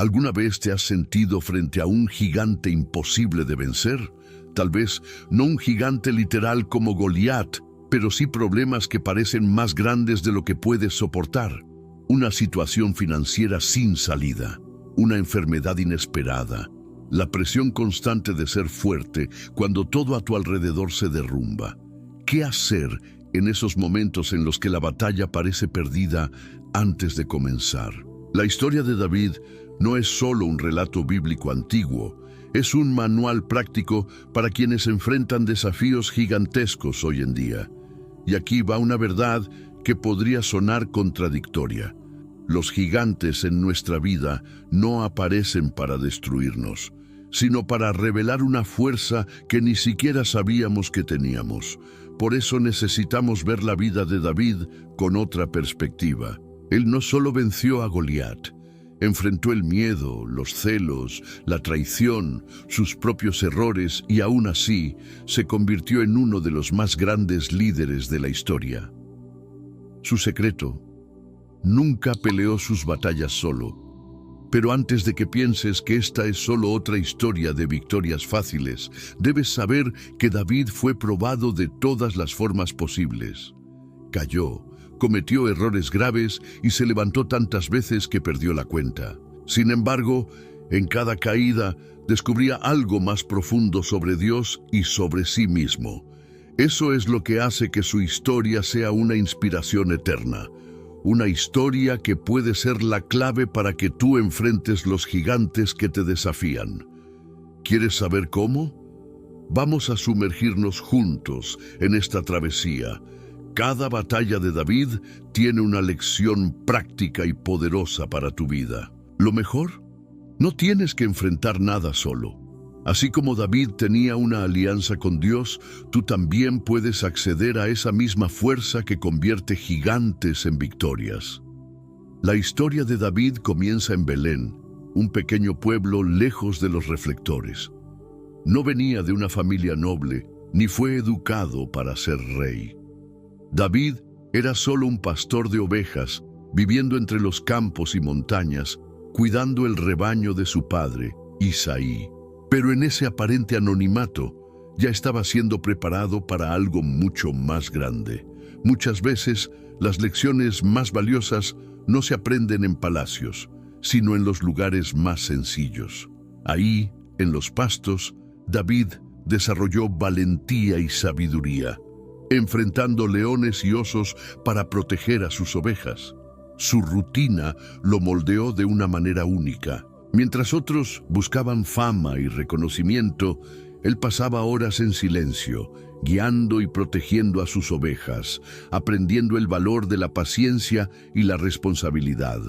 ¿Alguna vez te has sentido frente a un gigante imposible de vencer? Tal vez no un gigante literal como Goliat, pero sí problemas que parecen más grandes de lo que puedes soportar. Una situación financiera sin salida, una enfermedad inesperada, la presión constante de ser fuerte cuando todo a tu alrededor se derrumba. ¿Qué hacer en esos momentos en los que la batalla parece perdida antes de comenzar? La historia de David no es solo un relato bíblico antiguo, es un manual práctico para quienes enfrentan desafíos gigantescos hoy en día. Y aquí va una verdad que podría sonar contradictoria. Los gigantes en nuestra vida no aparecen para destruirnos, sino para revelar una fuerza que ni siquiera sabíamos que teníamos. Por eso necesitamos ver la vida de David con otra perspectiva. Él no solo venció a Goliat, enfrentó el miedo, los celos, la traición, sus propios errores y aún así se convirtió en uno de los más grandes líderes de la historia. Su secreto: nunca peleó sus batallas solo. Pero antes de que pienses que esta es solo otra historia de victorias fáciles, debes saber que David fue probado de todas las formas posibles. Cayó, cometió errores graves y se levantó tantas veces que perdió la cuenta. Sin embargo, en cada caída descubría algo más profundo sobre Dios y sobre sí mismo. Eso es lo que hace que su historia sea una inspiración eterna. Una historia que puede ser la clave para que tú enfrentes los gigantes que te desafían. ¿Quieres saber cómo? Vamos a sumergirnos juntos en esta travesía. Cada batalla de David tiene una lección práctica y poderosa para tu vida. Lo mejor, no tienes que enfrentar nada solo. Así como David tenía una alianza con Dios, tú también puedes acceder a esa misma fuerza que convierte gigantes en victorias. La historia de David comienza en Belén, un pequeño pueblo lejos de los reflectores. No venía de una familia noble, ni fue educado para ser rey. David era solo un pastor de ovejas, viviendo entre los campos y montañas, cuidando el rebaño de su padre, Isaí. Pero en ese aparente anonimato ya estaba siendo preparado para algo mucho más grande. Muchas veces las lecciones más valiosas no se aprenden en palacios, sino en los lugares más sencillos. Ahí, en los pastos, David desarrolló valentía y sabiduría, enfrentando leones y osos para proteger a sus ovejas. Su rutina lo moldeó de una manera única. Mientras otros buscaban fama y reconocimiento, él pasaba horas en silencio, guiando y protegiendo a sus ovejas, aprendiendo el valor de la paciencia y la responsabilidad.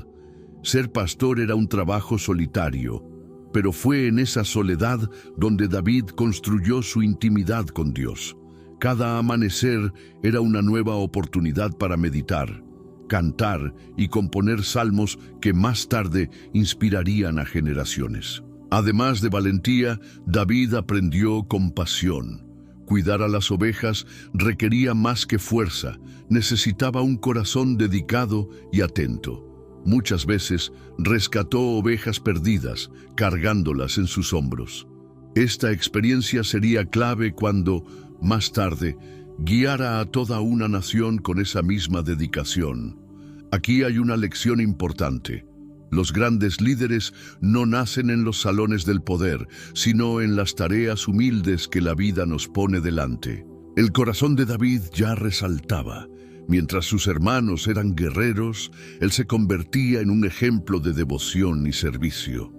Ser pastor era un trabajo solitario, pero fue en esa soledad donde David construyó su intimidad con Dios. Cada amanecer era una nueva oportunidad para meditar, cantar y componer salmos que más tarde inspirarían a generaciones. Además de valentía, David aprendió compasión. Cuidar a las ovejas requería más que fuerza, necesitaba un corazón dedicado y atento. Muchas veces rescató ovejas perdidas, cargándolas en sus hombros. Esta experiencia sería clave cuando, más tarde, guiara a toda una nación con esa misma dedicación. Aquí hay una lección importante. Los grandes líderes no nacen en los salones del poder, sino en las tareas humildes que la vida nos pone delante. El corazón de David ya resaltaba. Mientras sus hermanos eran guerreros, él se convertía en un ejemplo de devoción y servicio.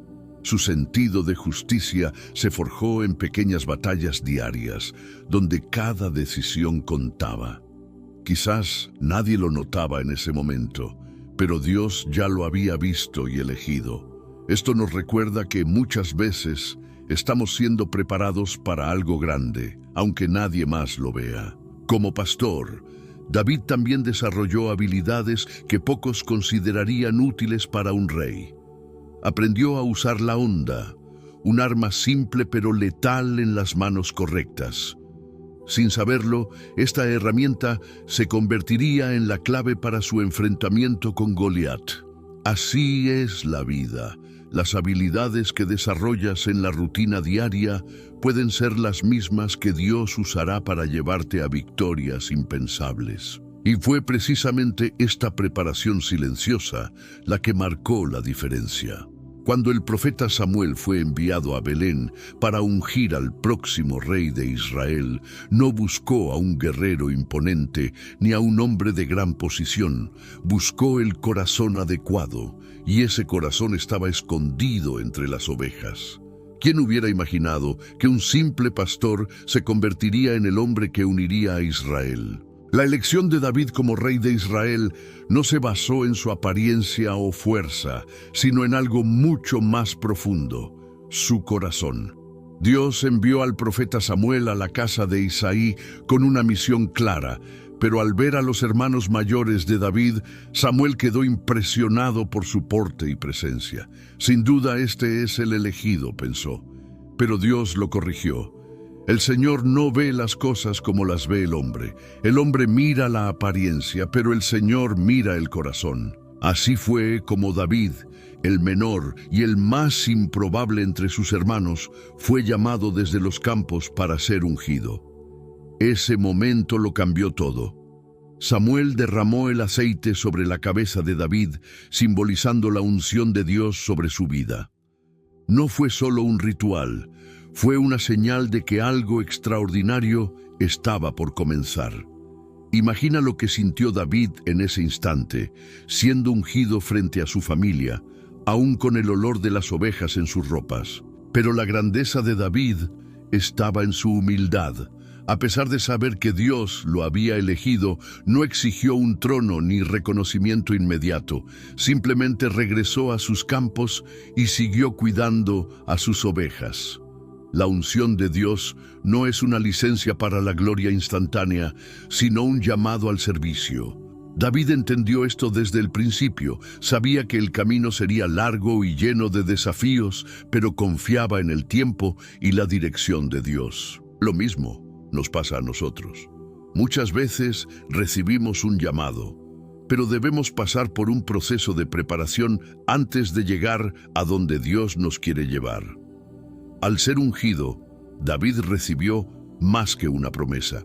Su sentido de justicia se forjó en pequeñas batallas diarias, donde cada decisión contaba. Quizás nadie lo notaba en ese momento, pero Dios ya lo había visto y elegido. Esto nos recuerda que muchas veces estamos siendo preparados para algo grande, aunque nadie más lo vea. Como pastor, David también desarrolló habilidades que pocos considerarían útiles para un rey. Aprendió a usar la honda, un arma simple pero letal en las manos correctas. Sin saberlo, esta herramienta se convertiría en la clave para su enfrentamiento con Goliat. Así es la vida. Las habilidades que desarrollas en la rutina diaria pueden ser las mismas que Dios usará para llevarte a victorias impensables. Y fue precisamente esta preparación silenciosa la que marcó la diferencia. Cuando el profeta Samuel fue enviado a Belén para ungir al próximo rey de Israel, no buscó a un guerrero imponente ni a un hombre de gran posición. Buscó el corazón adecuado, y ese corazón estaba escondido entre las ovejas. ¿Quién hubiera imaginado que un simple pastor se convertiría en el hombre que uniría a Israel? La elección de David como rey de Israel no se basó en su apariencia o fuerza, sino en algo mucho más profundo: su corazón. Dios envió al profeta Samuel a la casa de Isaí con una misión clara, pero al ver a los hermanos mayores de David, Samuel quedó impresionado por su porte y presencia. Sin duda este es el elegido, pensó, pero Dios lo corrigió. El Señor no ve las cosas como las ve el hombre. El hombre mira la apariencia, pero el Señor mira el corazón. Así fue como David, el menor y el más improbable entre sus hermanos, fue llamado desde los campos para ser ungido. Ese momento lo cambió todo. Samuel derramó el aceite sobre la cabeza de David, simbolizando la unción de Dios sobre su vida. No fue solo un ritual, fue una señal de que algo extraordinario estaba por comenzar. Imagina lo que sintió David en ese instante, siendo ungido frente a su familia, aún con el olor de las ovejas en sus ropas. Pero la grandeza de David estaba en su humildad. A pesar de saber que Dios lo había elegido, no exigió un trono ni reconocimiento inmediato. Simplemente regresó a sus campos y siguió cuidando a sus ovejas. La unción de Dios no es una licencia para la gloria instantánea, sino un llamado al servicio. David entendió esto desde el principio. Sabía que el camino sería largo y lleno de desafíos, pero confiaba en el tiempo y la dirección de Dios. Lo mismo nos pasa a nosotros. Muchas veces recibimos un llamado, pero debemos pasar por un proceso de preparación antes de llegar a donde Dios nos quiere llevar. Al ser ungido, David recibió más que una promesa.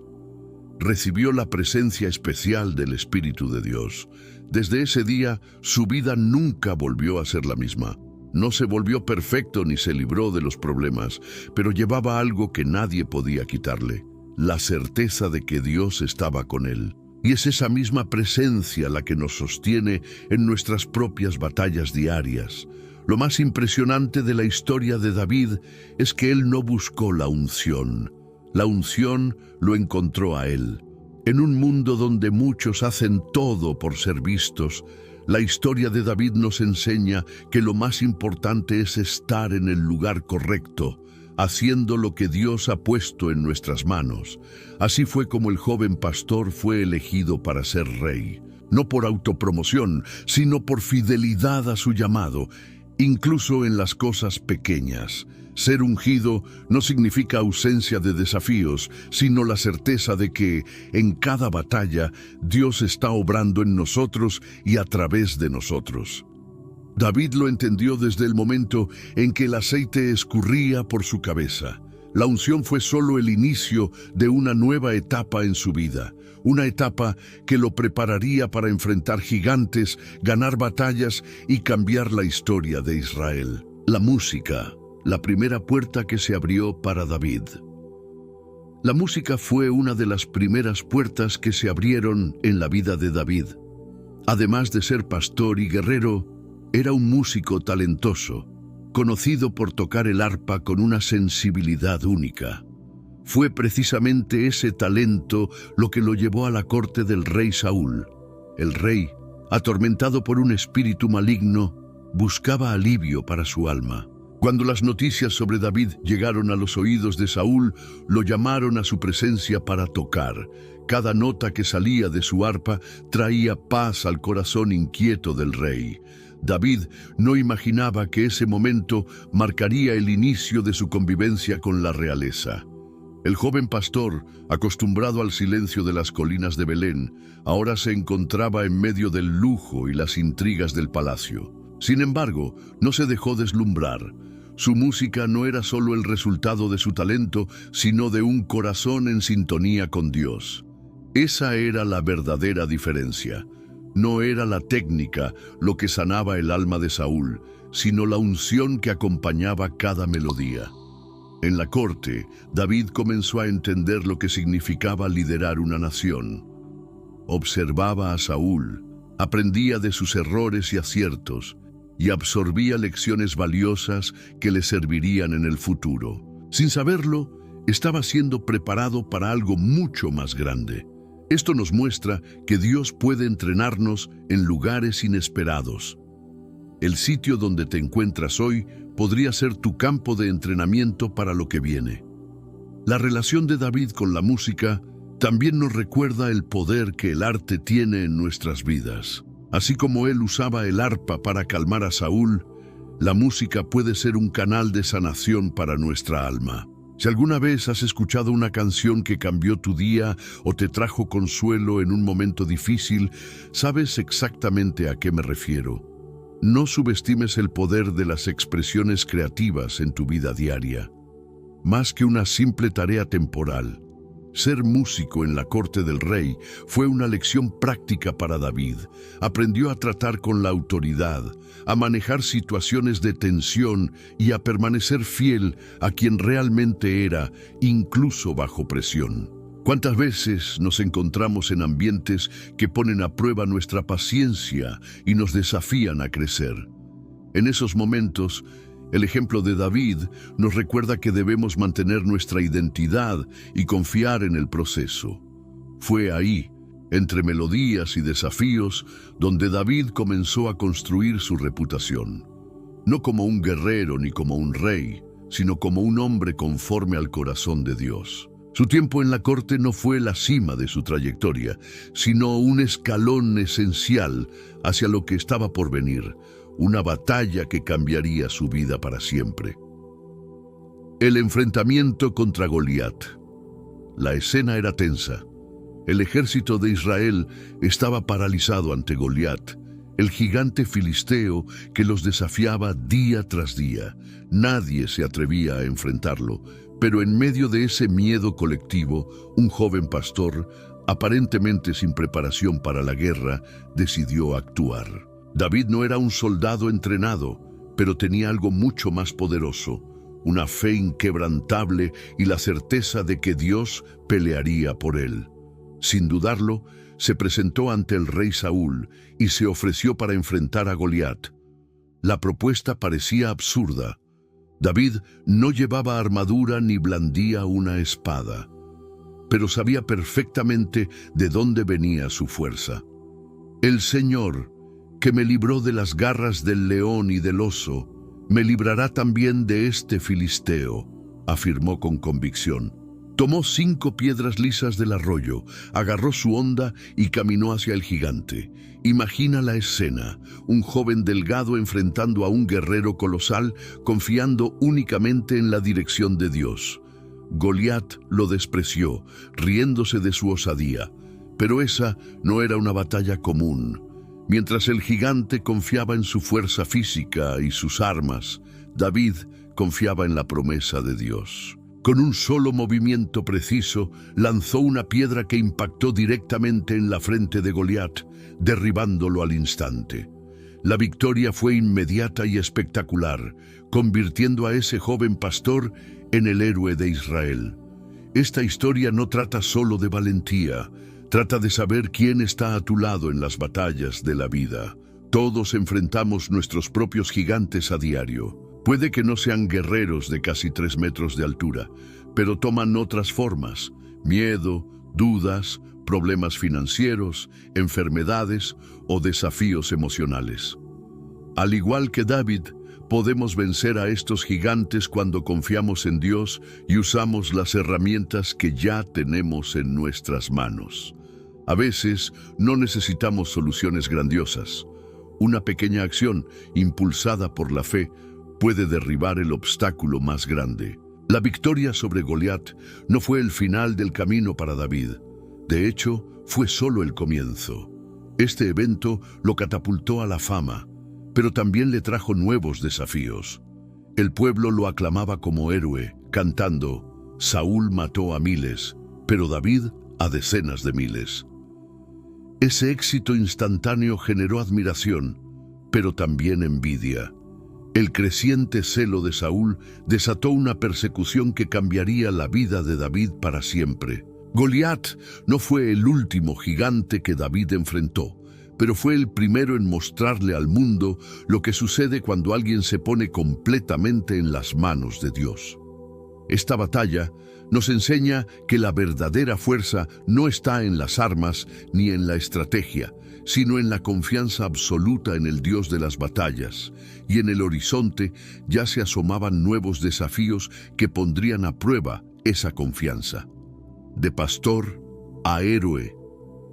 Recibió la presencia especial del Espíritu de Dios. Desde ese día, su vida nunca volvió a ser la misma. No se volvió perfecto ni se libró de los problemas, pero llevaba algo que nadie podía quitarle: la certeza de que Dios estaba con él. Y es esa misma presencia la que nos sostiene en nuestras propias batallas diarias. Lo más impresionante de la historia de David es que él no buscó la unción. La unción lo encontró a él. En un mundo donde muchos hacen todo por ser vistos, la historia de David nos enseña que lo más importante es estar en el lugar correcto, haciendo lo que Dios ha puesto en nuestras manos. Así fue como el joven pastor fue elegido para ser rey, no por autopromoción, sino por fidelidad a su llamado, incluso en las cosas pequeñas. Ser ungido no significa ausencia de desafíos, sino la certeza de que, en cada batalla, Dios está obrando en nosotros y a través de nosotros. David lo entendió desde el momento en que el aceite escurría por su cabeza. La unción fue solo el inicio de una nueva etapa en su vida, una etapa que lo prepararía para enfrentar gigantes, ganar batallas y cambiar la historia de Israel. La música, la primera puerta que se abrió para David. La música fue una de las primeras puertas que se abrieron en la vida de David. Además de ser pastor y guerrero, era un músico talentoso, conocido por tocar el arpa con una sensibilidad única. Fue precisamente ese talento lo que lo llevó a la corte del rey Saúl. El rey, atormentado por un espíritu maligno, buscaba alivio para su alma. Cuando las noticias sobre David llegaron a los oídos de Saúl, lo llamaron a su presencia para tocar. Cada nota que salía de su arpa traía paz al corazón inquieto del rey. David no imaginaba que ese momento marcaría el inicio de su convivencia con la realeza. El joven pastor, acostumbrado al silencio de las colinas de Belén, ahora se encontraba en medio del lujo y las intrigas del palacio. Sin embargo, no se dejó deslumbrar. Su música no era solo el resultado de su talento, sino de un corazón en sintonía con Dios. Esa era la verdadera diferencia. No era la técnica lo que sanaba el alma de Saúl, sino la unción que acompañaba cada melodía. En la corte, David comenzó a entender lo que significaba liderar una nación. Observaba a Saúl, aprendía de sus errores y aciertos, y absorbía lecciones valiosas que le servirían en el futuro. Sin saberlo, estaba siendo preparado para algo mucho más grande. Esto nos muestra que Dios puede entrenarnos en lugares inesperados. El sitio donde te encuentras hoy podría ser tu campo de entrenamiento para lo que viene. La relación de David con la música también nos recuerda el poder que el arte tiene en nuestras vidas. Así como él usaba el arpa para calmar a Saúl, la música puede ser un canal de sanación para nuestra alma. Si alguna vez has escuchado una canción que cambió tu día o te trajo consuelo en un momento difícil, sabes exactamente a qué me refiero. No subestimes el poder de las expresiones creativas en tu vida diaria. Más que una simple tarea temporal, ser músico en la corte del rey fue una lección práctica para David. Aprendió a tratar con la autoridad, a manejar situaciones de tensión y a permanecer fiel a quien realmente era, incluso bajo presión. ¿Cuántas veces nos encontramos en ambientes que ponen a prueba nuestra paciencia y nos desafían a crecer? En esos momentos, el ejemplo de David nos recuerda que debemos mantener nuestra identidad y confiar en el proceso. Fue ahí, entre melodías y desafíos, donde David comenzó a construir su reputación. No como un guerrero ni como un rey, sino como un hombre conforme al corazón de Dios. Su tiempo en la corte no fue la cima de su trayectoria, sino un escalón esencial hacia lo que estaba por venir, una batalla que cambiaría su vida para siempre. El enfrentamiento contra Goliat. La escena era tensa. El ejército de Israel estaba paralizado ante Goliat, el gigante filisteo que los desafiaba día tras día. Nadie se atrevía a enfrentarlo, pero en medio de ese miedo colectivo, un joven pastor, aparentemente sin preparación para la guerra, decidió actuar. David no era un soldado entrenado, pero tenía algo mucho más poderoso, una fe inquebrantable y la certeza de que Dios pelearía por él. Sin dudarlo, se presentó ante el rey Saúl y se ofreció para enfrentar a Goliat. La propuesta parecía absurda. David no llevaba armadura ni blandía una espada, pero sabía perfectamente de dónde venía su fuerza. El Señor, que me libró de las garras del león y del oso, me librará también de este filisteo, afirmó con convicción. Tomó 5 piedras lisas del arroyo, agarró su honda y caminó hacia el gigante. Imagina la escena, un joven delgado enfrentando a un guerrero colosal, confiando únicamente en la dirección de Dios. Goliat lo despreció, riéndose de su osadía, pero esa no era una batalla común. Mientras el gigante confiaba en su fuerza física y sus armas, David confiaba en la promesa de Dios. Con un solo movimiento preciso, lanzó una piedra que impactó directamente en la frente de Goliat, derribándolo al instante. La victoria fue inmediata y espectacular, convirtiendo a ese joven pastor en el héroe de Israel. Esta historia no trata solo de valentía, trata de saber quién está a tu lado en las batallas de la vida. Todos enfrentamos nuestros propios gigantes a diario. Puede que no sean guerreros de casi 3 metros de altura, pero toman otras formas: miedo, dudas, problemas financieros, enfermedades o desafíos emocionales. Al igual que David, podemos vencer a estos gigantes cuando confiamos en Dios y usamos las herramientas que ya tenemos en nuestras manos. A veces no necesitamos soluciones grandiosas. Una pequeña acción, impulsada por la fe, puede derribar el obstáculo más grande. La victoria sobre Goliat no fue el final del camino para David. De hecho, fue solo el comienzo. Este evento lo catapultó a la fama, pero también le trajo nuevos desafíos. El pueblo lo aclamaba como héroe, cantando: Saúl mató a miles, pero David a decenas de miles. Ese éxito instantáneo generó admiración, pero también envidia. El creciente celo de Saúl desató una persecución que cambiaría la vida de David para siempre. Goliat no fue el último gigante que David enfrentó, pero fue el primero en mostrarle al mundo lo que sucede cuando alguien se pone completamente en las manos de Dios. Esta batalla nos enseña que la verdadera fuerza no está en las armas ni en la estrategia, sino en la confianza absoluta en el Dios de las batallas, y en el horizonte ya se asomaban nuevos desafíos que pondrían a prueba esa confianza. De pastor a héroe,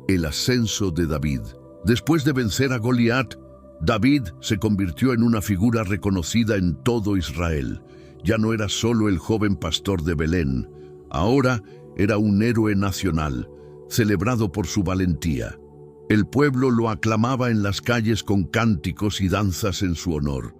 el ascenso de David. Después de vencer a Goliat, David se convirtió en una figura reconocida en todo Israel. Ya no era solo el joven pastor de Belén, ahora era un héroe nacional, celebrado por su valentía. El pueblo lo aclamaba en las calles con cánticos y danzas en su honor.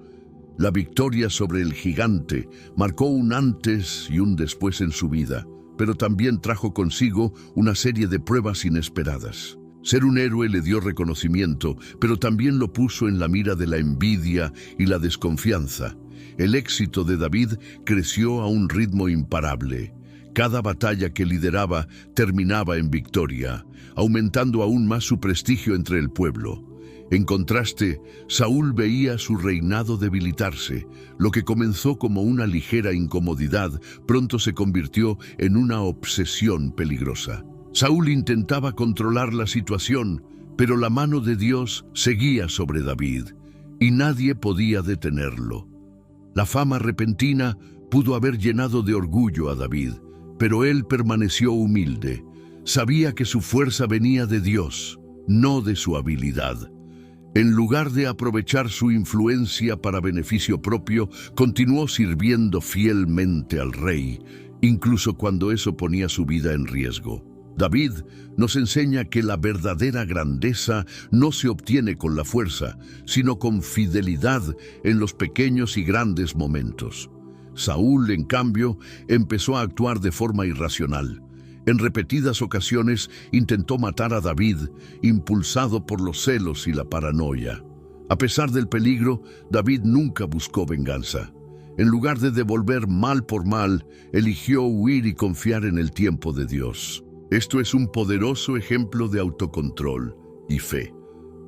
La victoria sobre el gigante marcó un antes y un después en su vida, pero también trajo consigo una serie de pruebas inesperadas. Ser un héroe le dio reconocimiento, pero también lo puso en la mira de la envidia y la desconfianza. El éxito de David creció a un ritmo imparable. Cada batalla que lideraba terminaba en victoria, aumentando aún más su prestigio entre el pueblo. En contraste, Saúl veía su reinado debilitarse. Lo que comenzó como una ligera incomodidad, pronto se convirtió en una obsesión peligrosa. Saúl intentaba controlar la situación, pero la mano de Dios seguía sobre David, y nadie podía detenerlo. La fama repentina pudo haber llenado de orgullo a David, pero él permaneció humilde. Sabía que su fuerza venía de Dios, no de su habilidad. En lugar de aprovechar su influencia para beneficio propio, continuó sirviendo fielmente al rey, incluso cuando eso ponía su vida en riesgo. David nos enseña que la verdadera grandeza no se obtiene con la fuerza, sino con fidelidad en los pequeños y grandes momentos. Saúl, en cambio, empezó a actuar de forma irracional. En repetidas ocasiones intentó matar a David, impulsado por los celos y la paranoia. A pesar del peligro, David nunca buscó venganza. En lugar de devolver mal por mal, eligió huir y confiar en el tiempo de Dios. Esto es un poderoso ejemplo de autocontrol y fe.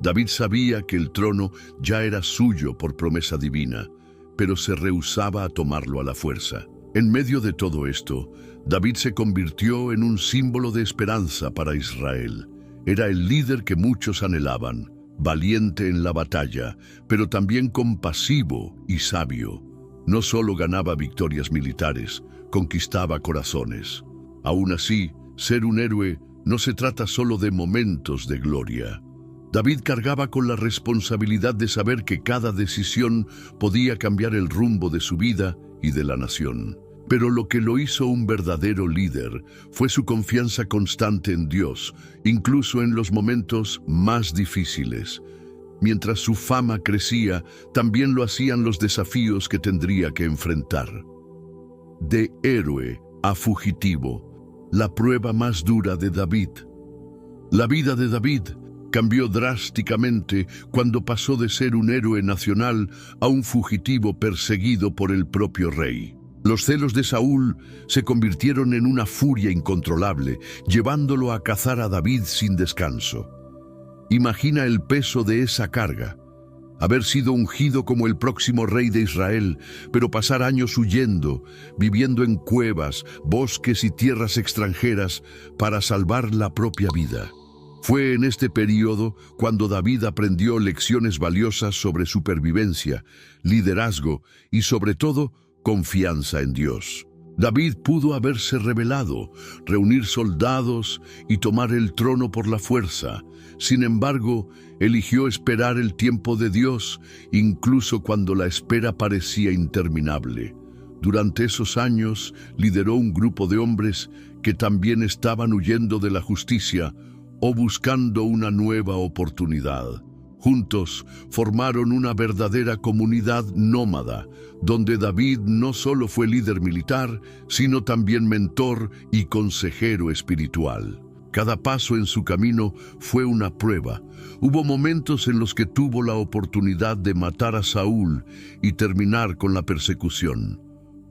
David sabía que el trono ya era suyo por promesa divina, pero se rehusaba a tomarlo a la fuerza. En medio de todo esto, David se convirtió en un símbolo de esperanza para Israel. Era el líder que muchos anhelaban, valiente en la batalla, pero también compasivo y sabio. No solo ganaba victorias militares, conquistaba corazones. Aún así, ser un héroe no se trata solo de momentos de gloria. David cargaba con la responsabilidad de saber que cada decisión podía cambiar el rumbo de su vida y de la nación. Pero lo que lo hizo un verdadero líder fue su confianza constante en Dios, incluso en los momentos más difíciles. Mientras su fama crecía, también lo hacían los desafíos que tendría que enfrentar. De héroe a fugitivo, la prueba más dura de David. La vida de David cambió drásticamente cuando pasó de ser un héroe nacional a un fugitivo perseguido por el propio rey. Los celos de Saúl se convirtieron en una furia incontrolable, llevándolo a cazar a David sin descanso. Imagina el peso de esa carga. Haber sido ungido como el próximo rey de Israel, pero pasar años huyendo, viviendo en cuevas, bosques y tierras extranjeras para salvar la propia vida. Fue en este periodo cuando David aprendió lecciones valiosas sobre supervivencia, liderazgo y, sobre todo, confianza en Dios. David pudo haberse rebelado, reunir soldados y tomar el trono por la fuerza. Sin embargo, eligió esperar el tiempo de Dios, incluso cuando la espera parecía interminable. Durante esos años, lideró un grupo de hombres que también estaban huyendo de la justicia o buscando una nueva oportunidad. Juntos formaron una verdadera comunidad nómada, donde David no solo fue líder militar, sino también mentor y consejero espiritual. Cada paso en su camino fue una prueba. Hubo momentos en los que tuvo la oportunidad de matar a Saúl y terminar con la persecución.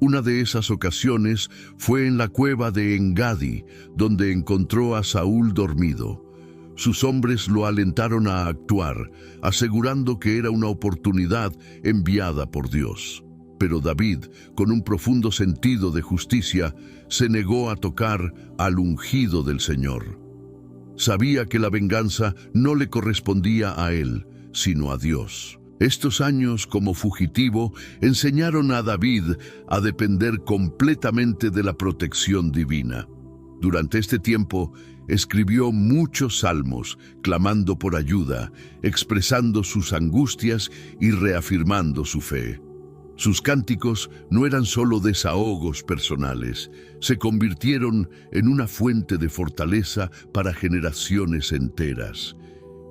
Una de esas ocasiones fue en la cueva de Engadi, donde encontró a Saúl dormido. Sus hombres lo alentaron a actuar, asegurando que era una oportunidad enviada por Dios. Pero David, con un profundo sentido de justicia, se negó a tocar al ungido del Señor. Sabía que la venganza no le correspondía a él, sino a Dios. Estos años como fugitivo enseñaron a David a depender completamente de la protección divina. Durante este tiempo, escribió muchos salmos, clamando por ayuda, expresando sus angustias y reafirmando su fe. Sus cánticos no eran solo desahogos personales, se convirtieron en una fuente de fortaleza para generaciones enteras.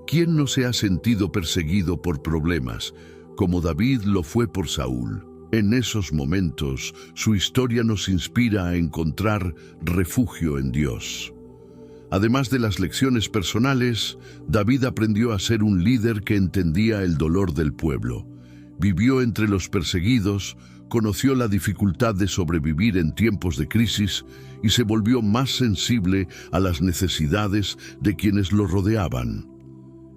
¿Quién no se ha sentido perseguido por problemas, como David lo fue por Saúl? En esos momentos, su historia nos inspira a encontrar refugio en Dios. Además de las lecciones personales, David aprendió a ser un líder que entendía el dolor del pueblo. Vivió entre los perseguidos, conoció la dificultad de sobrevivir en tiempos de crisis y se volvió más sensible a las necesidades de quienes lo rodeaban.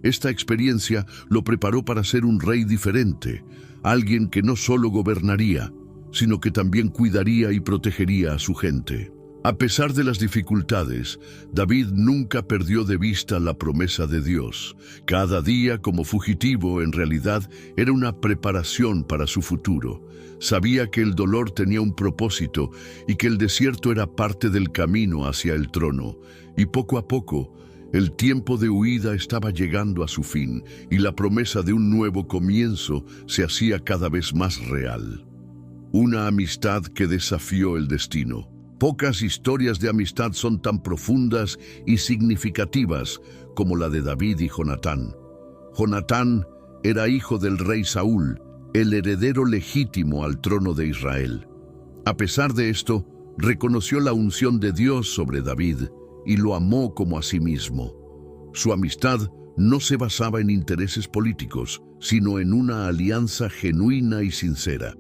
Esta experiencia lo preparó para ser un rey diferente, alguien que no solo gobernaría, sino que también cuidaría y protegería a su gente. A pesar de las dificultades, David nunca perdió de vista la promesa de Dios. Cada día como fugitivo en realidad era una preparación para su futuro. Sabía que el dolor tenía un propósito y que el desierto era parte del camino hacia el trono. Y poco a poco, el tiempo de huida estaba llegando a su fin y la promesa de un nuevo comienzo se hacía cada vez más real. Una amistad que desafió el destino. Pocas historias de amistad son tan profundas y significativas como la de David y Jonatán. Jonatán era hijo del rey Saúl, el heredero legítimo al trono de Israel. A pesar de esto, reconoció la unción de Dios sobre David y lo amó como a sí mismo. Su amistad no se basaba en intereses políticos, sino en una alianza genuina y sincera.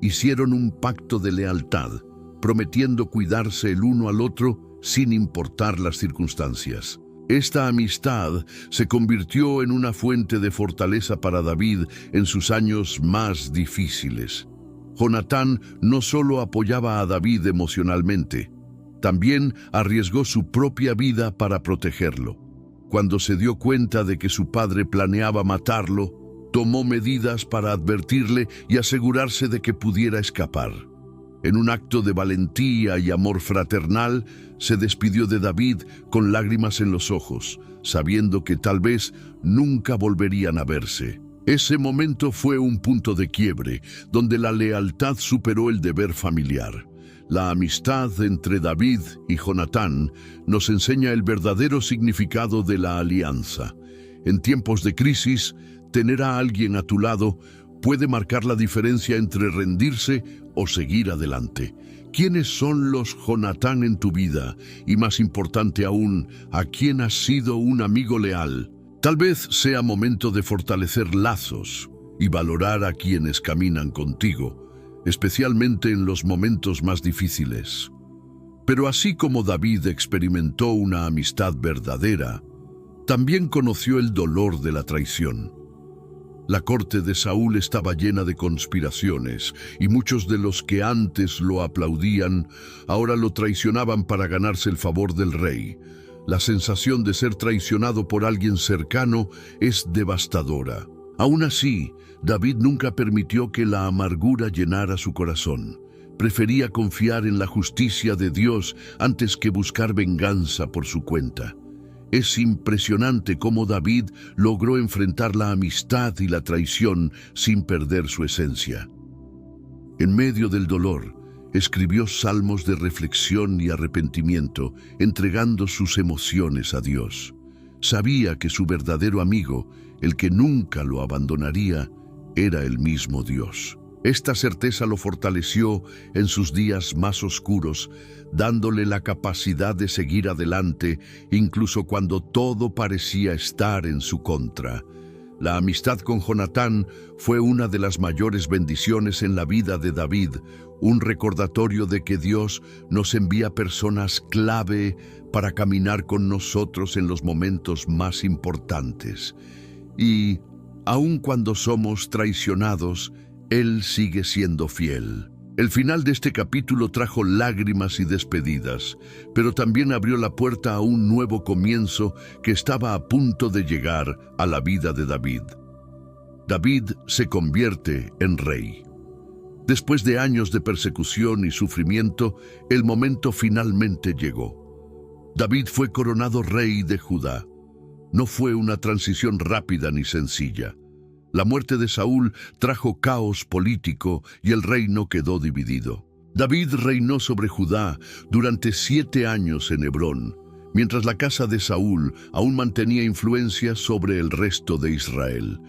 Hicieron un pacto de lealtad, prometiendo cuidarse el uno al otro sin importar las circunstancias. Esta amistad se convirtió en una fuente de fortaleza para David en sus años más difíciles. Jonatán no solo apoyaba a David emocionalmente, también arriesgó su propia vida para protegerlo. Cuando se dio cuenta de que su padre planeaba matarlo, tomó medidas para advertirle y asegurarse de que pudiera escapar. En un acto de valentía y amor fraternal, se despidió de David con lágrimas en los ojos, sabiendo que tal vez nunca volverían a verse. Ese momento fue un punto de quiebre, donde la lealtad superó el deber familiar. La amistad entre David y Jonatán nos enseña el verdadero significado de la alianza. En tiempos de crisis, tener a alguien a tu lado puede marcar la diferencia entre rendirse o seguir adelante. ¿Quiénes son los Jonatán en tu vida? Y más importante aún, ¿a quién has sido un amigo leal? Tal vez sea momento de fortalecer lazos y valorar a quienes caminan contigo, especialmente en los momentos más difíciles. Pero así como David experimentó una amistad verdadera, también conoció el dolor de la traición. La corte de Saúl estaba llena de conspiraciones, y muchos de los que antes lo aplaudían, ahora lo traicionaban para ganarse el favor del rey. La sensación de ser traicionado por alguien cercano es devastadora. Aún así, David nunca permitió que la amargura llenara su corazón. Prefería confiar en la justicia de Dios antes que buscar venganza por su cuenta. Es impresionante cómo David logró enfrentar la amistad y la traición sin perder su esencia. En medio del dolor, escribió salmos de reflexión y arrepentimiento, entregando sus emociones a Dios. Sabía que su verdadero amigo, el que nunca lo abandonaría, era el mismo Dios. Esta certeza lo fortaleció en sus días más oscuros, dándole la capacidad de seguir adelante incluso cuando todo parecía estar en su contra. La amistad con Jonatán fue una de las mayores bendiciones en la vida de David, un recordatorio de que Dios nos envía personas clave para caminar con nosotros en los momentos más importantes. Y, aun cuando somos traicionados, Él sigue siendo fiel. El final de este capítulo trajo lágrimas y despedidas, pero también abrió la puerta a un nuevo comienzo que estaba a punto de llegar a la vida de David. David se convierte en rey. Después de años de persecución y sufrimiento, el momento finalmente llegó. David fue coronado rey de Judá. No fue una transición rápida ni sencilla. La muerte de Saúl trajo caos político y el reino quedó dividido. David reinó sobre Judá durante 7 años en Hebrón, mientras la casa de Saúl aún mantenía influencia sobre el resto de Israel.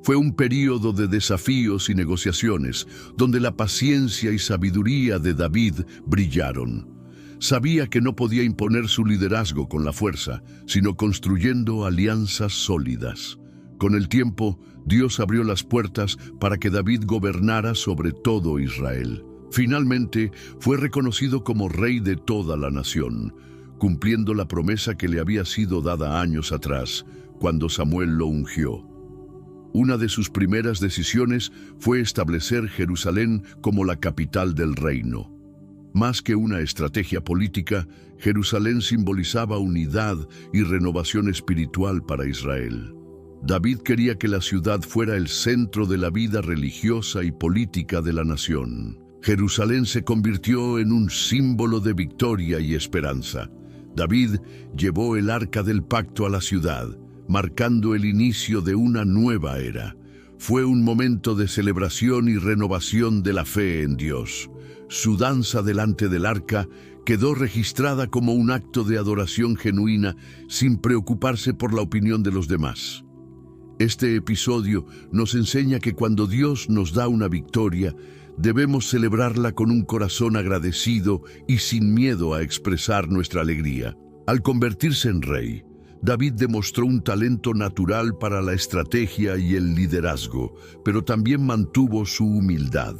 Fue un período de desafíos y negociaciones, donde la paciencia y sabiduría de David brillaron. Sabía que no podía imponer su liderazgo con la fuerza, sino construyendo alianzas sólidas. Con el tiempo, Dios abrió las puertas para que David gobernara sobre todo Israel. Finalmente, fue reconocido como rey de toda la nación, cumpliendo la promesa que le había sido dada años atrás, cuando Samuel lo ungió. Una de sus primeras decisiones fue establecer Jerusalén como la capital del reino. Más que una estrategia política, Jerusalén simbolizaba unidad y renovación espiritual para Israel. David quería que la ciudad fuera el centro de la vida religiosa y política de la nación. Jerusalén se convirtió en un símbolo de victoria y esperanza. David llevó el arca del pacto a la ciudad, marcando el inicio de una nueva era. Fue un momento de celebración y renovación de la fe en Dios. Su danza delante del arca quedó registrada como un acto de adoración genuina, sin preocuparse por la opinión de los demás. Este episodio nos enseña que cuando Dios nos da una victoria, debemos celebrarla con un corazón agradecido y sin miedo a expresar nuestra alegría. Al convertirse en rey, David demostró un talento natural para la estrategia y el liderazgo, pero también mantuvo su humildad.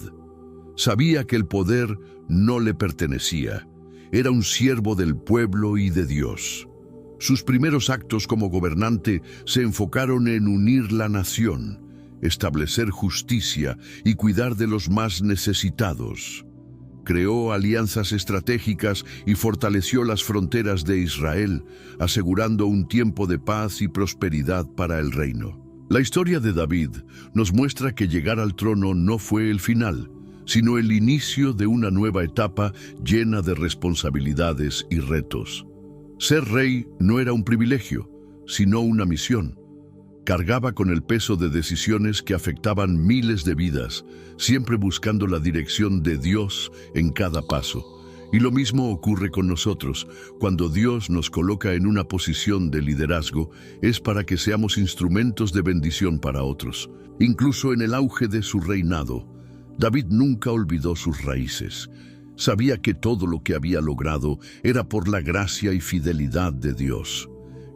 Sabía que el poder no le pertenecía. Era un siervo del pueblo y de Dios. Sus primeros actos como gobernante se enfocaron en unir la nación, establecer justicia y cuidar de los más necesitados. Creó alianzas estratégicas y fortaleció las fronteras de Israel, asegurando un tiempo de paz y prosperidad para el reino. La historia de David nos muestra que llegar al trono no fue el final, sino el inicio de una nueva etapa llena de responsabilidades y retos. Ser rey no era un privilegio, sino una misión. Cargaba con el peso de decisiones que afectaban miles de vidas, siempre buscando la dirección de Dios en cada paso. Y lo mismo ocurre con nosotros. Cuando Dios nos coloca en una posición de liderazgo, es para que seamos instrumentos de bendición para otros. Incluso en el auge de su reinado, David nunca olvidó sus raíces. Sabía que todo lo que había logrado era por la gracia y fidelidad de Dios.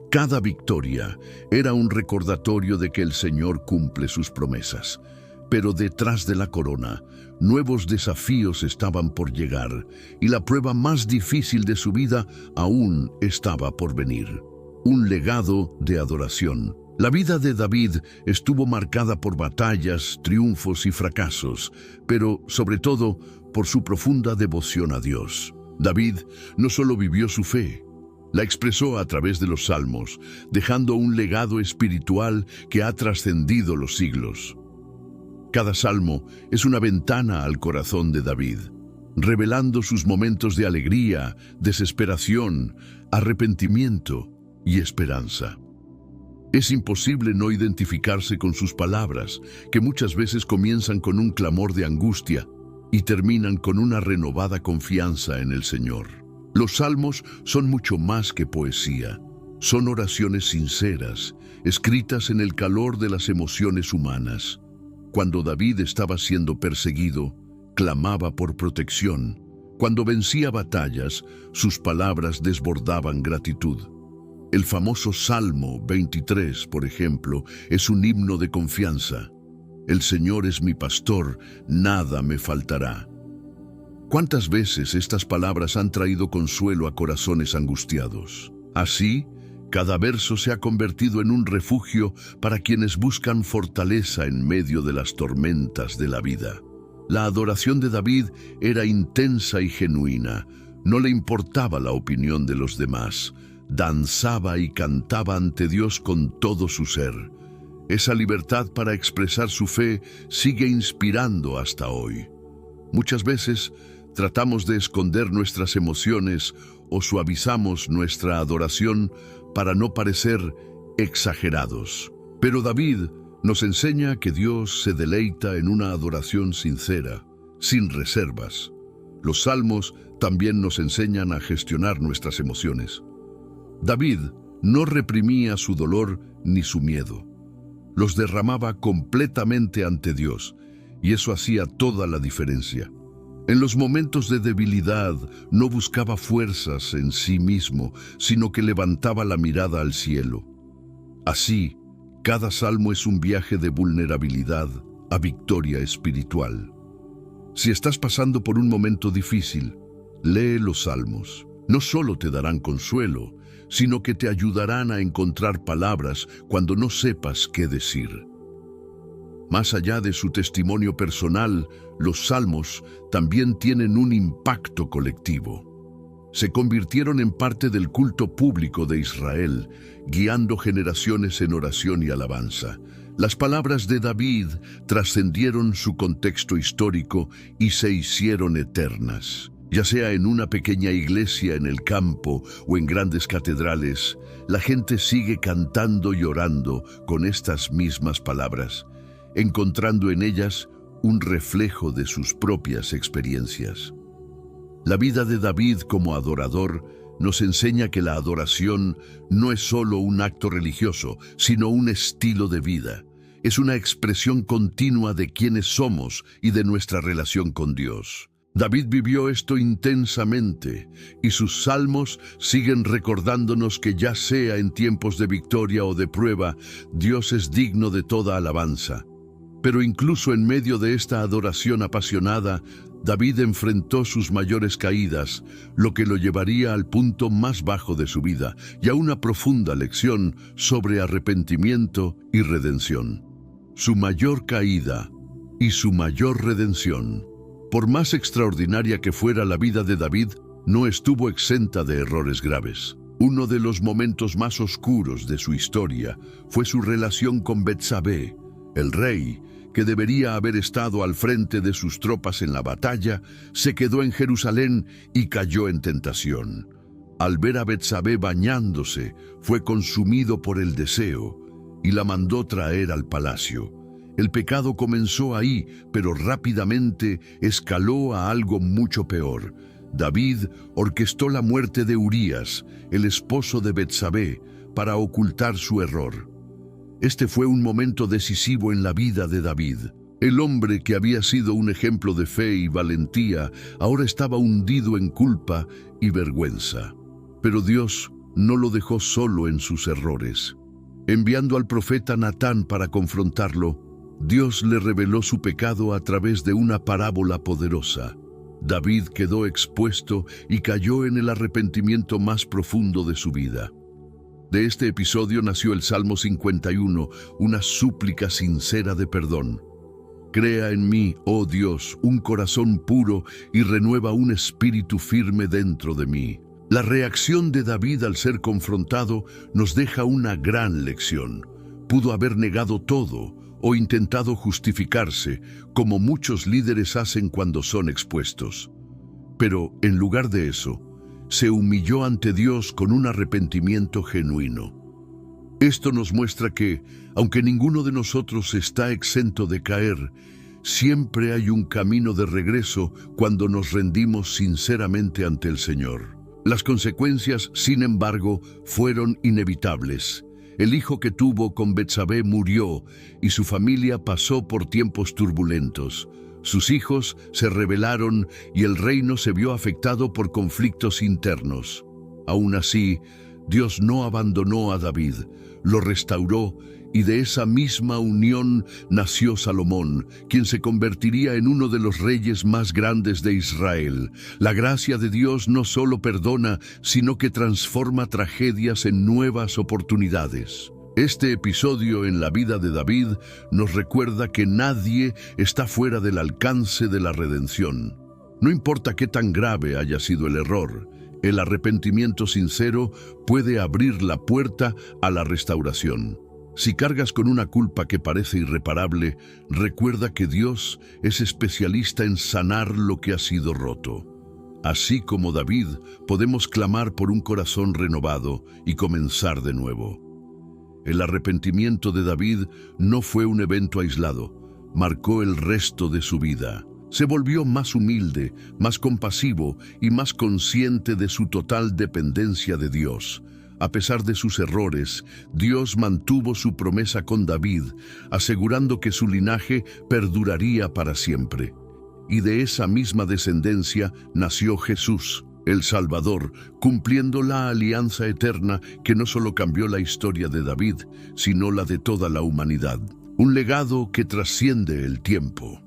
Cada victoria era un recordatorio de que el Señor cumple sus promesas. Pero detrás de la corona, nuevos desafíos estaban por llegar, y la prueba más difícil de su vida aún estaba por venir. Un legado de adoración. La vida de David estuvo marcada por batallas, triunfos y fracasos, pero sobre todo por su profunda devoción a Dios. David no solo vivió su fe, la expresó a través de los salmos, dejando un legado espiritual que ha trascendido los siglos. Cada salmo es una ventana al corazón de David, revelando sus momentos de alegría, desesperación, arrepentimiento y esperanza. Es imposible no identificarse con sus palabras, que muchas veces comienzan con un clamor de angustia y terminan con una renovada confianza en el Señor. Los salmos son mucho más que poesía. Son oraciones sinceras, escritas en el calor de las emociones humanas. Cuando David estaba siendo perseguido, clamaba por protección. Cuando vencía batallas, sus palabras desbordaban gratitud. El famoso Salmo 23, por ejemplo, es un himno de confianza. El Señor es mi pastor, nada me faltará. ¿Cuántas veces estas palabras han traído consuelo a corazones angustiados? Así, cada verso se ha convertido en un refugio para quienes buscan fortaleza en medio de las tormentas de la vida. La adoración de David era intensa y genuina. No le importaba la opinión de los demás. Danzaba y cantaba ante Dios con todo su ser. Esa libertad para expresar su fe sigue inspirando hasta hoy. Muchas veces tratamos de esconder nuestras emociones o suavizamos nuestra adoración para no parecer exagerados. Pero David nos enseña que Dios se deleita en una adoración sincera, sin reservas. Los salmos también nos enseñan a gestionar nuestras emociones. David no reprimía su dolor ni su miedo. Los derramaba completamente ante Dios, y eso hacía toda la diferencia. En los momentos de debilidad no buscaba fuerzas en sí mismo, sino que levantaba la mirada al cielo. Así, cada salmo es un viaje de vulnerabilidad a victoria espiritual. Si estás pasando por un momento difícil, lee los salmos. No solo te darán consuelo, sino que te ayudarán a encontrar palabras cuando no sepas qué decir. Más allá de su testimonio personal, los salmos también tienen un impacto colectivo. Se convirtieron en parte del culto público de Israel, guiando generaciones en oración y alabanza. Las palabras de David trascendieron su contexto histórico y se hicieron eternas. Ya sea en una pequeña iglesia en el campo o en grandes catedrales, la gente sigue cantando y orando con estas mismas palabras, encontrando en ellas un reflejo de sus propias experiencias. La vida de David como adorador nos enseña que la adoración no es solo un acto religioso, sino un estilo de vida. Es una expresión continua de quiénes somos y de nuestra relación con Dios. David vivió esto intensamente, y sus salmos siguen recordándonos que ya sea en tiempos de victoria o de prueba, Dios es digno de toda alabanza. Pero incluso en medio de esta adoración apasionada, David enfrentó sus mayores caídas, lo que lo llevaría al punto más bajo de su vida y a una profunda lección sobre arrepentimiento y redención. Su mayor caída y su mayor redención. Por más extraordinaria que fuera la vida de David, no estuvo exenta de errores graves. Uno de los momentos más oscuros de su historia fue su relación con Betsabé, el rey, que debería haber estado al frente de sus tropas en la batalla, se quedó en Jerusalén y cayó en tentación. Al ver a Betsabé bañándose, fue consumido por el deseo y la mandó traer al palacio. El pecado comenzó ahí, pero rápidamente escaló a algo mucho peor. David orquestó la muerte de Urías, el esposo de Betsabé, para ocultar su error. Este fue un momento decisivo en la vida de David. El hombre que había sido un ejemplo de fe y valentía, ahora estaba hundido en culpa y vergüenza. Pero Dios no lo dejó solo en sus errores. Enviando al profeta Natán para confrontarlo, Dios le reveló su pecado a través de una parábola poderosa. David quedó expuesto y cayó en el arrepentimiento más profundo de su vida. De este episodio nació el Salmo 51, una súplica sincera de perdón. Crea en mí, oh Dios, un corazón puro y renueva un espíritu firme dentro de mí. La reacción de David al ser confrontado nos deja una gran lección. Pudo haber negado todo o intentado justificarse, como muchos líderes hacen cuando son expuestos. Pero, en lugar de eso, se humilló ante Dios con un arrepentimiento genuino. Esto nos muestra que, aunque ninguno de nosotros está exento de caer, siempre hay un camino de regreso cuando nos rendimos sinceramente ante el Señor. Las consecuencias, sin embargo, fueron inevitables. El hijo que tuvo con Betsabé murió y su familia pasó por tiempos turbulentos. Sus hijos se rebelaron y el reino se vio afectado por conflictos internos. Aún así, Dios no abandonó a David, lo restauró y de esa misma unión nació Salomón, quien se convertiría en uno de los reyes más grandes de Israel. La gracia de Dios no solo perdona, sino que transforma tragedias en nuevas oportunidades. Este episodio en la vida de David nos recuerda que nadie está fuera del alcance de la redención. No importa qué tan grave haya sido el error, el arrepentimiento sincero puede abrir la puerta a la restauración. Si cargas con una culpa que parece irreparable, recuerda que Dios es especialista en sanar lo que ha sido roto. Así como David, podemos clamar por un corazón renovado y comenzar de nuevo. El arrepentimiento de David no fue un evento aislado, marcó el resto de su vida. Se volvió más humilde, más compasivo y más consciente de su total dependencia de Dios. A pesar de sus errores, Dios mantuvo su promesa con David, asegurando que su linaje perduraría para siempre. Y de esa misma descendencia nació Jesús, el Salvador, cumpliendo la alianza eterna que no solo cambió la historia de David, sino la de toda la humanidad. Un legado que trasciende el tiempo.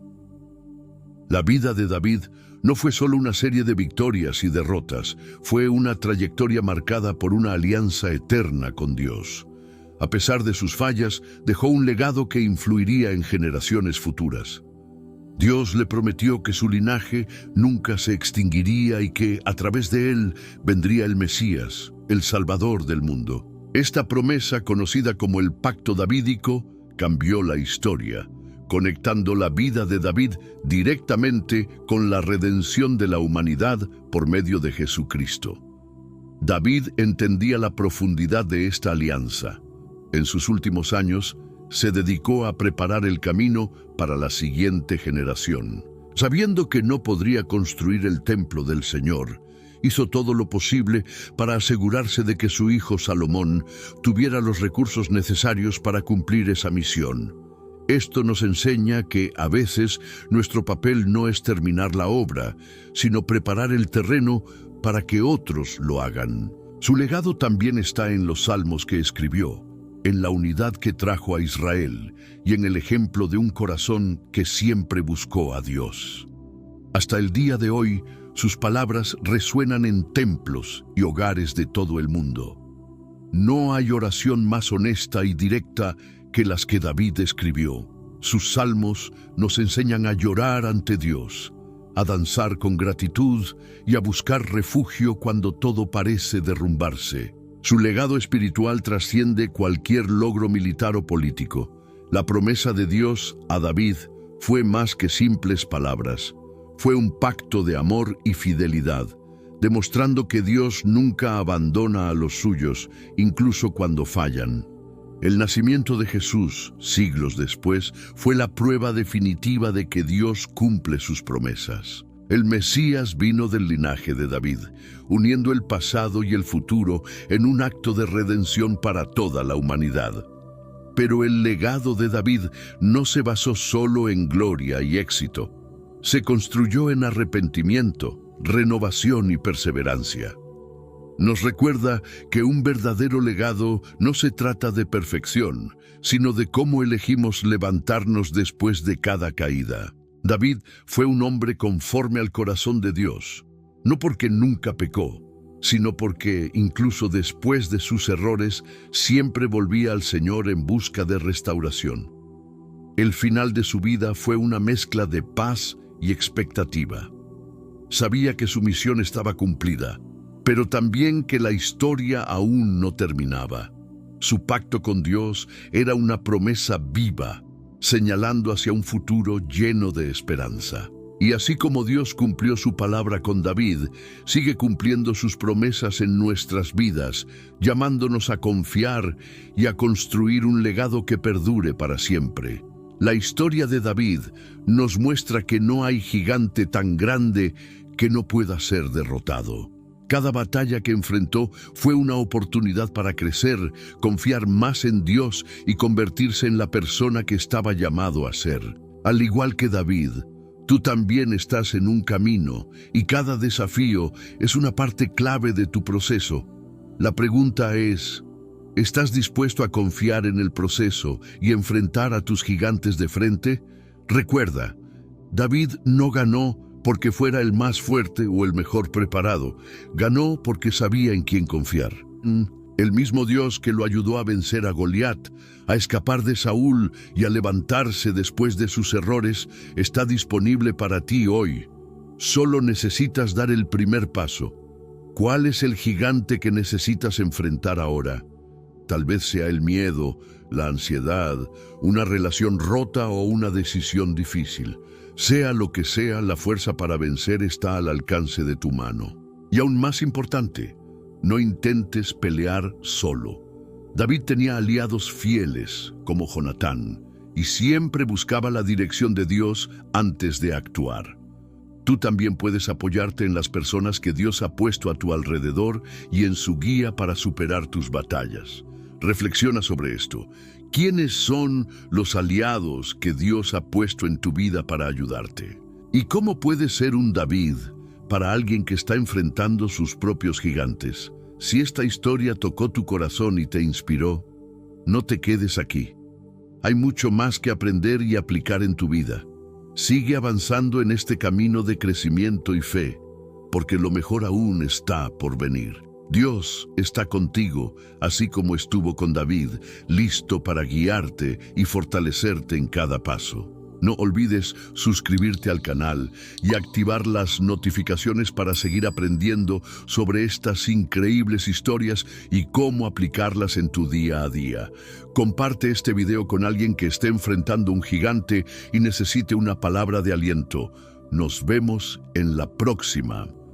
La vida de David no fue solo una serie de victorias y derrotas, fue una trayectoria marcada por una alianza eterna con Dios. A pesar de sus fallas, dejó un legado que influiría en generaciones futuras. Dios le prometió que su linaje nunca se extinguiría y que, a través de él, vendría el Mesías, el Salvador del mundo. Esta promesa, conocida como el Pacto Davídico, cambió la historia, conectando la vida de David directamente con la redención de la humanidad por medio de Jesucristo. David entendía la profundidad de esta alianza. En sus últimos años, se dedicó a preparar el camino para la siguiente generación. Sabiendo que no podría construir el templo del Señor, hizo todo lo posible para asegurarse de que su hijo Salomón tuviera los recursos necesarios para cumplir esa misión. Esto nos enseña que a veces nuestro papel no es terminar la obra, sino preparar el terreno para que otros lo hagan. Su legado también está en los salmos que escribió, en la unidad que trajo a Israel y en el ejemplo de un corazón que siempre buscó a Dios. Hasta el día de hoy, sus palabras resuenan en templos y hogares de todo el mundo. No hay oración más honesta y directa que las que David escribió. Sus salmos nos enseñan a llorar ante Dios, a danzar con gratitud y a buscar refugio cuando todo parece derrumbarse. Su legado espiritual trasciende cualquier logro militar o político. La promesa de Dios a David fue más que simples palabras. Fue un pacto de amor y fidelidad, demostrando que Dios nunca abandona a los suyos, incluso cuando fallan. El nacimiento de Jesús, siglos después, fue la prueba definitiva de que Dios cumple sus promesas. El Mesías vino del linaje de David, uniendo el pasado y el futuro en un acto de redención para toda la humanidad. Pero el legado de David no se basó solo en gloria y éxito. Se construyó en arrepentimiento, renovación y perseverancia. Nos recuerda que un verdadero legado no se trata de perfección, sino de cómo elegimos levantarnos después de cada caída. David fue un hombre conforme al corazón de Dios, no porque nunca pecó, sino porque, incluso después de sus errores, siempre volvía al Señor en busca de restauración. El final de su vida fue una mezcla de paz y expectativa. Sabía que su misión estaba cumplida, pero también que la historia aún no terminaba. Su pacto con Dios era una promesa viva, señalando hacia un futuro lleno de esperanza. Y así como Dios cumplió su palabra con David, sigue cumpliendo sus promesas en nuestras vidas, llamándonos a confiar y a construir un legado que perdure para siempre. La historia de David nos muestra que no hay gigante tan grande que no pueda ser derrotado. Cada batalla que enfrentó fue una oportunidad para crecer, confiar más en Dios y convertirse en la persona que estaba llamado a ser. Al igual que David, tú también estás en un camino y cada desafío es una parte clave de tu proceso. La pregunta es, ¿estás dispuesto a confiar en el proceso y enfrentar a tus gigantes de frente? Recuerda, David no ganó porque fuera el más fuerte o el mejor preparado. Ganó porque sabía en quién confiar. El mismo Dios que lo ayudó a vencer a Goliat, a escapar de Saúl y a levantarse después de sus errores, está disponible para ti hoy. Solo necesitas dar el primer paso. ¿Cuál es el gigante que necesitas enfrentar ahora? Tal vez sea el miedo, la ansiedad, una relación rota o una decisión difícil. Sea lo que sea, la fuerza para vencer está al alcance de tu mano. Y aún más importante, no intentes pelear solo. David tenía aliados fieles, como Jonatán, y siempre buscaba la dirección de Dios antes de actuar. Tú también puedes apoyarte en las personas que Dios ha puesto a tu alrededor y en su guía para superar tus batallas. Reflexiona sobre esto. ¿Quiénes son los aliados que Dios ha puesto en tu vida para ayudarte? ¿Y cómo puedes ser un David para alguien que está enfrentando sus propios gigantes? Si esta historia tocó tu corazón y te inspiró, no te quedes aquí. Hay mucho más que aprender y aplicar en tu vida. Sigue avanzando en este camino de crecimiento y fe, porque lo mejor aún está por venir. Dios está contigo, así como estuvo con David, listo para guiarte y fortalecerte en cada paso. No olvides suscribirte al canal y activar las notificaciones para seguir aprendiendo sobre estas increíbles historias y cómo aplicarlas en tu día a día. Comparte este video con alguien que esté enfrentando un gigante y necesite una palabra de aliento. Nos vemos en la próxima.